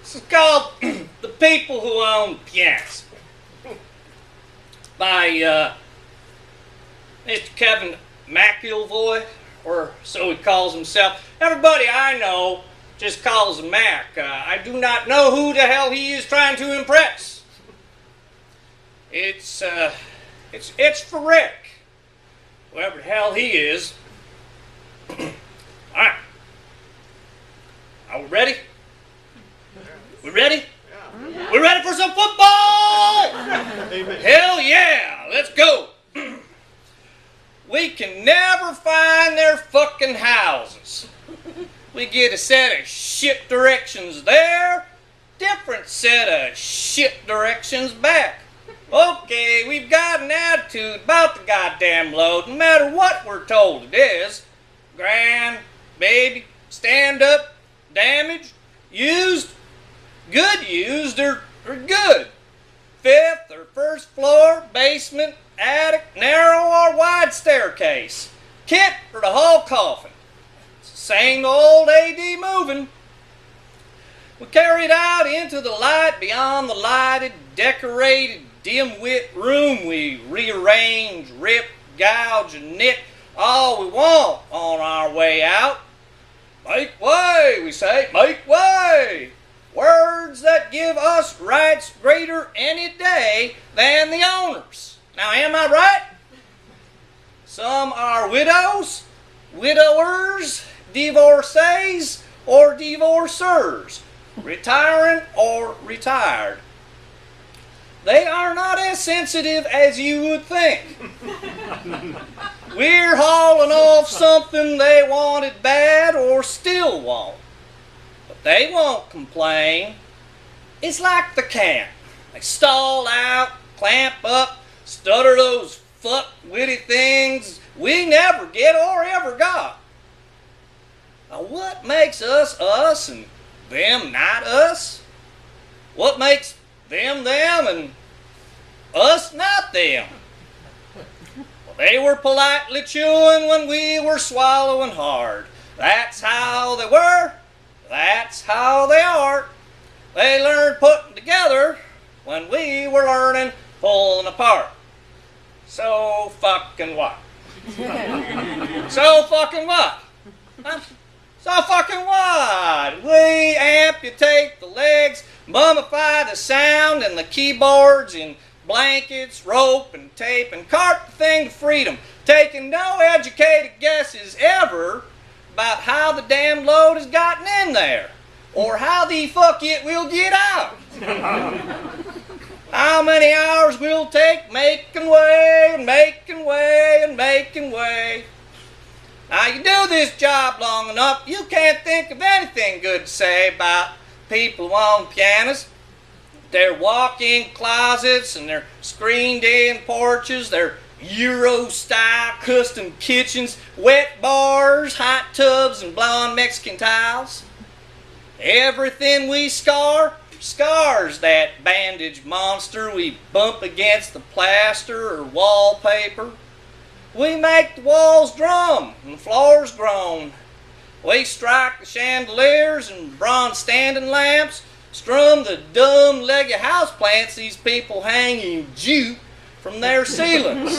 This is called The People Who Own Pianos by Mr. Kevin McIlvoy, or so he calls himself. Everybody I know just calls him Mac. I do not know who the hell he is trying to impress. It's for Rick, whoever the hell he is. Alright. Are we ready? We ready? Yeah. We ready for some football? Amen. Hell yeah! Let's go! We can never find their fucking houses. We get a set of shit directions there, different set of shit directions back. Okay, we've got an attitude about the goddamn load, no matter what we're told it is. Grand, baby, stand up, damaged, used, good used, or good. Fifth or first floor, basement, attic, narrow or wide staircase. Kit or the hall coffin. It's the same old AD moving. We carried out into the light beyond the lighted, decorated, dim-wit room. We rearrange, rip, gouge, and knit all we want on our way out. Make way, we say, make way. Words that give us rights greater any day than the owners. Now, am I right? Some are widows, widowers, divorcees, or divorcers, retiring or retired. They are not as sensitive as you would think. We're hauling off something they wanted bad or still want. But they won't complain. It's like the cat. They stall out, clamp up, stutter those fuck-witty things we never get or ever got. Now what makes us us and them not us? What makes them and us not them? Well, they were politely chewing when we were swallowing hard. That's how they were. That's how they are. They learned putting together when we were learning pulling apart. So fucking what? So fucking what? Huh? So fucking what? We amputate the legs, mummify the sound and the keyboards in blankets, rope and tape, and cart the thing to freedom, taking no educated guesses ever about how the damn load has gotten in there, or how the fuck it will get out. How many hours we'll take making way and making way and making way. Now you do this job long enough, you can't think of anything good to say about people who own pianos. Their walk-in closets and their screened-in porches, their Euro-style custom kitchens, wet bars, hot tubs, and blonde Mexican tiles. Everything we scars that bandage monster we bump against the plaster or wallpaper. We make the walls drum and the floors groan. We strike the chandeliers and bronze standing lamps, strum the dumb-legged houseplants these people hang in jute from their ceilings.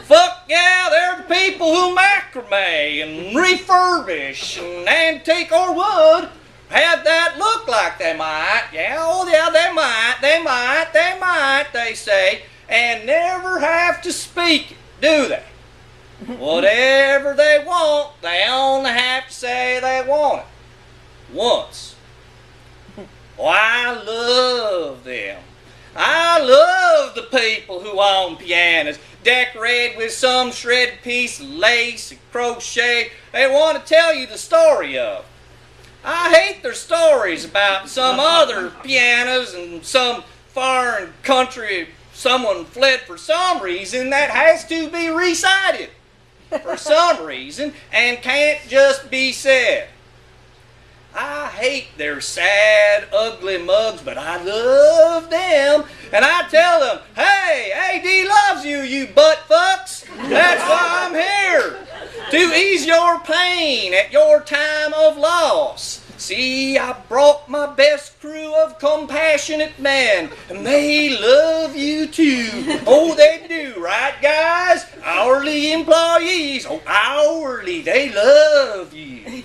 Fuck yeah, they're the people who macrame and refurbish and antique or wood. Have that look like they might. Yeah, oh yeah, they might, they say, and never have to speak it, do they? Whatever they want, they only have to say they want it. Once. Oh, I love them. I love the people who own pianos, decorated with some shredded piece of lace and crochet they want to tell you the story of. I hate their stories about some other pianos and some foreign country someone fled for some reason that has to be recited for some reason and can't just be said. I hate their sad, ugly mugs, but I love them. And I tell them, hey, AD loves you, you butt fucks. That's why I'm here. To ease your pain at your time of loss. See, I brought my best crew of compassionate men, and they love you too. Oh, they do, right, guys? Hourly employees. Oh, hourly, they love you.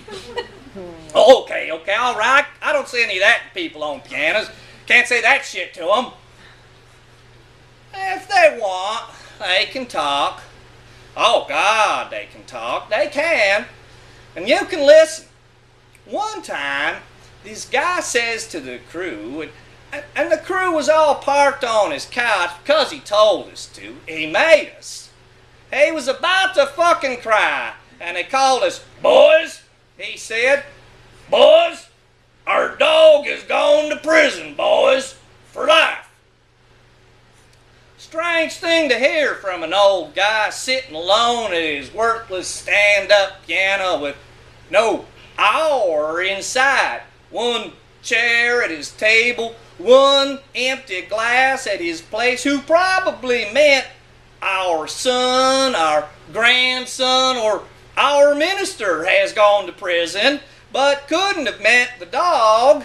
Okay, all right. I don't say any of that to people on pianos. Can't say that shit to them. If they want, they can talk. Oh, God, they can talk. They can. And you can listen. One time, this guy says to the crew, and the crew was all parked on his couch because he told us to. He made us. He was about to fucking cry, and they called us, boys, he said, boys, our dog is gone to prison, boys, for life. Strange thing to hear from an old guy sitting alone at his worthless stand-up piano with no hour inside. One chair at his table, one empty glass at his place, who probably meant our son, our grandson, or our minister has gone to prison, but couldn't have meant the dog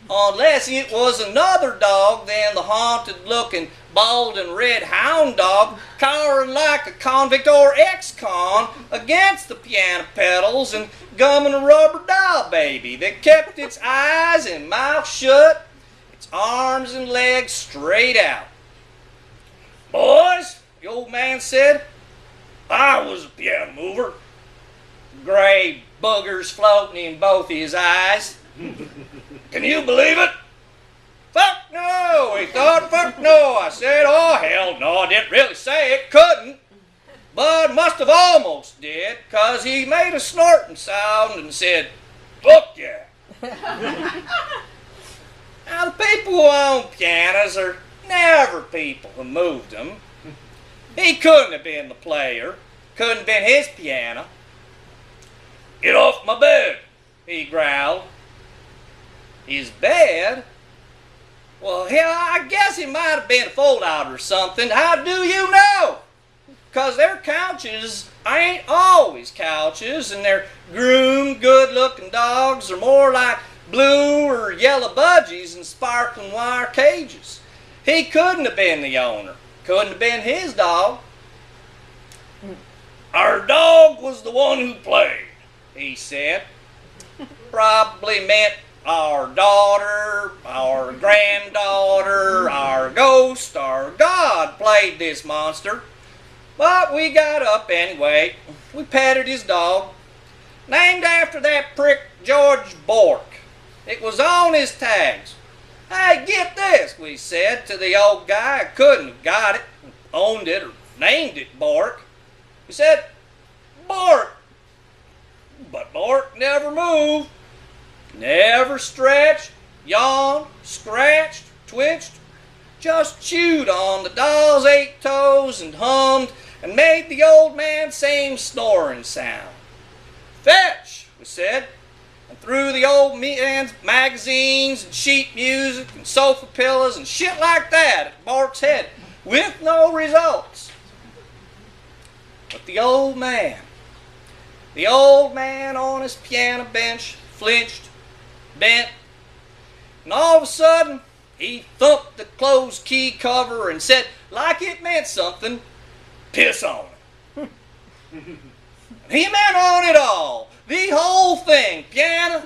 unless it was another dog than the haunted-looking bald and red hound dog cowering like a convict or ex-con against the piano pedals and gumming a rubber doll baby that kept its eyes and mouth shut, its arms and legs straight out. Boys, the old man said, I was a piano mover. Gray boogers floating in both his eyes. Can you believe it? Fuck no, he thought, fuck no. I said, oh hell no, I didn't really say it, couldn't. But must have almost did, because he made a snorting sound and said, fuck yeah. Now the people who own pianos are never people who moved them. He couldn't have been the player, couldn't have been his piano. Get off my bed, he growled. His bed? Well, hell, I guess it might have been a fold-out or something. How do you know? Because their couches ain't always couches, and their groomed, good-looking dogs are more like blue or yellow budgies in sparkling wire cages. He couldn't have been the owner. Couldn't have been his dog. Our dog was the one who played, he said. Probably meant our daughter, our granddaughter, our ghost, our God played this monster. But we got up anyway. We petted his dog, named after that prick George Bork. It was on his tags. Hey, get this, we said to the old guy who couldn't have got it, owned it, or named it Bork. We said, Bork. But Bork never moved. Never stretched, yawned, scratched, twitched, just chewed on the doll's 8 toes and hummed and made the old man same snoring sound. Fetch, we said, and threw the old man's magazines and sheet music and sofa pillows and shit like that at Bart's head with no results. But the old man on his piano bench flinched, bent, and all of a sudden he thumped the closed key cover and said, like it meant something, piss on it. He meant on it all. The whole thing. Piano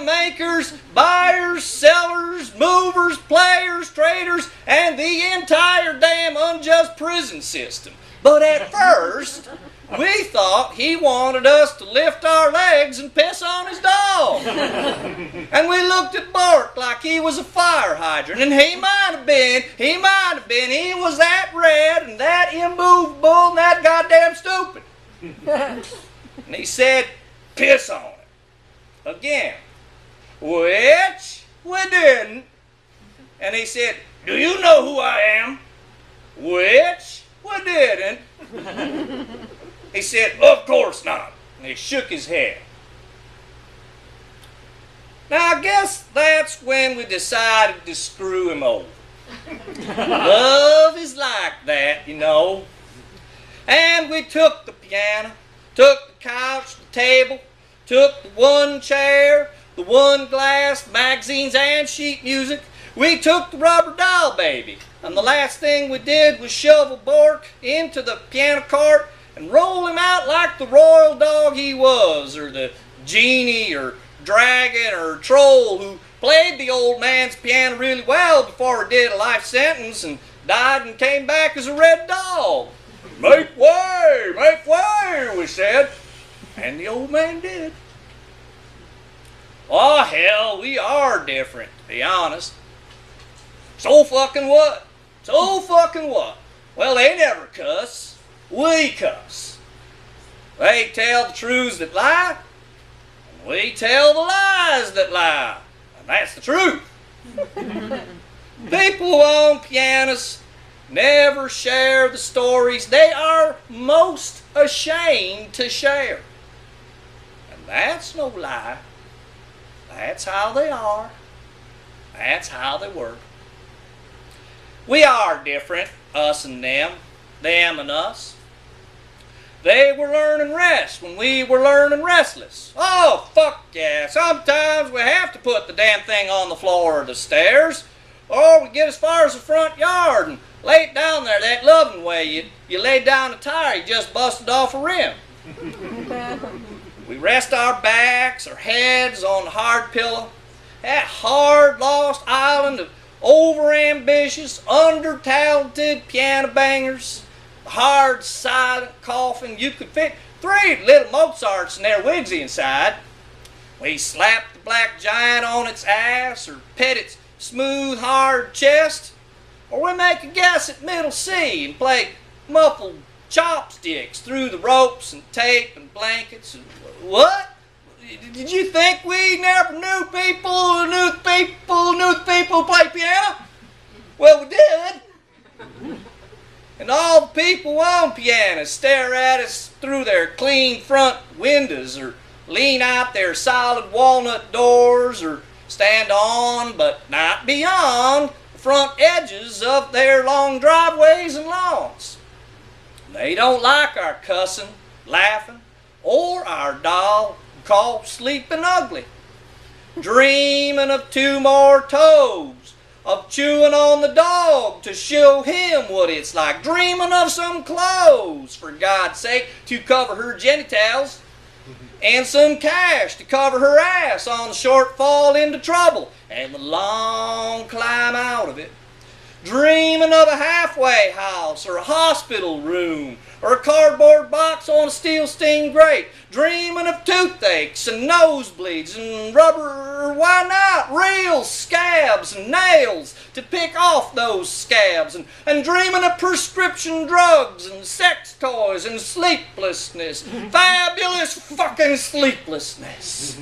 makers, buyers, sellers, movers, players, traders, and the entire damn unjust prison system. But at first, we thought he wanted us to lift our legs and piss on his dog. And we looked at Bart like he was a fire hydrant, and he might have been, he was that red and that immovable and that goddamn stupid. And he said, piss on it. Again. Which we didn't. And he said, do you know who I am? Which we didn't. He said, of course not. And he shook his head. Now, I guess that's when we decided to screw him over. Love is like that, you know. And we took the piano, took the couch, the table, took the one chair, the one glass, magazines, and sheet music. We took the rubber doll baby, and the last thing we did was shovel Bork into the piano cart and roll him out like the royal dog he was, or the genie, or dragon, or troll who played the old man's piano really well before he did a life sentence and died and came back as a red dog. Make way, we said. And the old man did. Oh, hell, we are different, to be honest. So fucking what? So fucking what? Well, they never cuss. We cuss. They tell the truths that lie, and we tell the lies that lie. And that's the truth. People who own pianos never share the stories they are most ashamed to share. And that's no lie. That's how they are. That's how they work. We are different, us and them and us. They were learning rest when we were learning restless. Oh, fuck yeah. Sometimes we have to put the damn thing on the floor or the stairs, or we get as far as the front yard and lay it down there that loving way. You laid down a tire, you just busted off a rim. We rest our backs, our heads on the hard pillow. That hard, lost island of over-ambitious, under-talented piano bangers. The hard, silent coffin. You could fit 3 little Mozarts and their wigs inside. We slap the black giant on its ass, or pet its smooth, hard chest, or we make a guess at middle C and play muffled chopsticks through the ropes and tape and blankets. What? Did you think we never knew people who play piano? Well, we did. And all the people on pianos stare at us through their clean front windows, or lean out their solid walnut doors, or stand on but not beyond the front edges of their long driveways and lawns. They don't like our cussing, laughing, or our doll called sleeping ugly, dreaming of 2 more toes, of chewing on the dog to show him what it's like, dreaming of some clothes, for God's sake, to cover her genitals, and some cash to cover her ass on the short fall into trouble and the long climb out of it. Dreaming of a halfway house, or a hospital room, or a cardboard box on a steel steam grate. Dreaming of toothaches and nosebleeds and rubber, why not, real scabs and nails to pick off those scabs. And dreaming of prescription drugs and sex toys and sleeplessness. Fabulous fucking sleeplessness.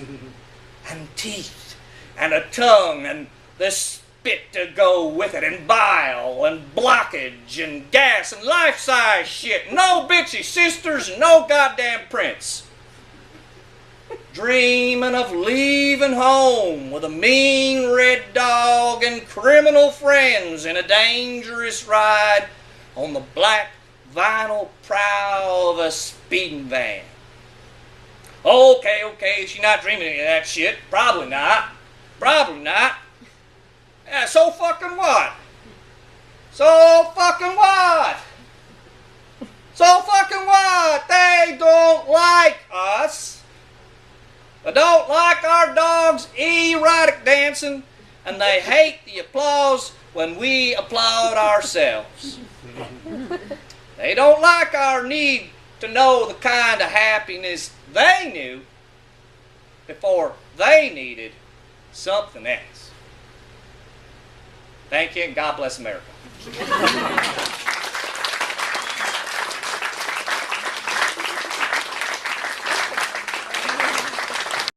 And teeth and a tongue and the spit to go with it, and bile and blockage and gas and life-size shit. No bitchy sisters and no goddamn prince. Dreaming of leaving home with a mean red dog and criminal friends in a dangerous ride on the black vinyl prow of a speeding van. Okay, she's not dreaming any of that shit. Probably not. Yeah, so fucking what? So fucking what? They don't like us. They don't like our dog's erotic dancing, and they hate the applause when we applaud ourselves. They don't like our need to know the kind of happiness they knew before they needed something else. Thank you, and God bless America.